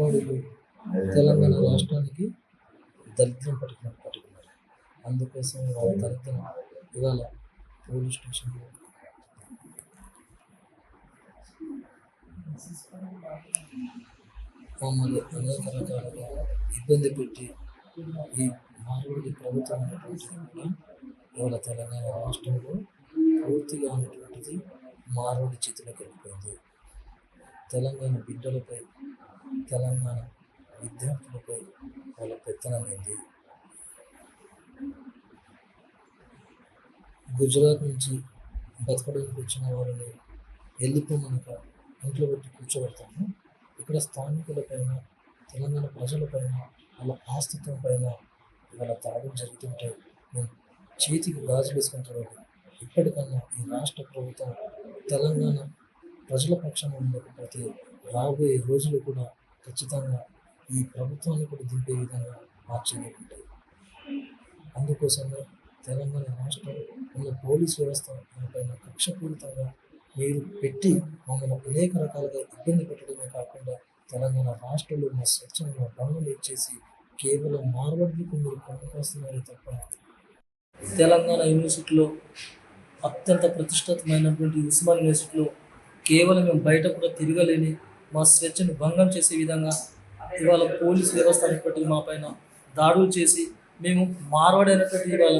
మార్వాడీలు తెలంగాణ రాష్ట్రానికి దరిద్రం పట్టుకున్నారు. అందుకోసం వాళ్ళ దరిద్రం ఇవాళ పోలీస్ స్టేషన్లో మమ్మల్ని అనేక రకాలుగా ఇబ్బంది పెట్టి ఈ మార్వాడి ప్రభుత్వం అనేటువంటిది కూడా ఇవాళ తెలంగాణ రాష్ట్రంలో పూర్తిగా ఉన్నటువంటిది మార్వాడి చేతిలోకి వెళ్ళిపోయింది. తెలంగాణ బిడ్డలపై, తెలంగాణ విద్యార్థులపై వాళ్ళ పెత్తనమైంది. గుజరాత్ నుంచి బతకడానికి వచ్చిన వాళ్ళని వెళ్ళిపోమనక ఇంట్లో పెట్టి కూర్చోబెడతాము. ఇక్కడ స్థానికులపైన, తెలంగాణ ప్రజలపైన, వాళ్ళ ఆస్తిత్వం పైన ఇవాళ దాడులు జరుగుతుంటాయి. మేము చేతికి గాజులు వేసుకొని చూడాలి. ఇప్పటికన్నా ఈ రాష్ట్ర ప్రభుత్వం తెలంగాణ ప్రజల పక్షాన ఉండకపోతే రాబోయే రోజులు కూడా ఖచ్చితంగా ఈ ప్రభుత్వాన్ని కూడా దింపే విధంగా మా చర్యలు ఉంటాయి. అందుకోసమే తెలంగాణ రాష్ట్రం ఉన్న పోలీస్ వ్యవస్థ పైన కక్షపూరితంగా మీరు పెట్టి మమ్మల్ని అనేక రకాలుగా ఇబ్బంది పెట్టడమే కాకుండా తెలంగాణ రాష్ట్రంలో మా స్వచ్ఛంగా భంగం ఇచ్చేసి కేవలం మార్వాడీలకు మీరు కొనుక్కొస్తున్నారే తప్ప తెలంగాణ యూనివర్సిటీలో అత్యంత ప్రతిష్టాత్మైనటువంటి ఉస్మాన్ యూనివర్సిటీలో కేవలం మేము బయట కూడా తిరగలేని మా స్వేచ్ఛను భంగం చేసే విధంగా ఇవాళ పోలీస్ వ్యవస్థ అనేటువంటి మా పైన దాడులు చేసి మేము మార్వాడి అనేటువంటి ఇవాళ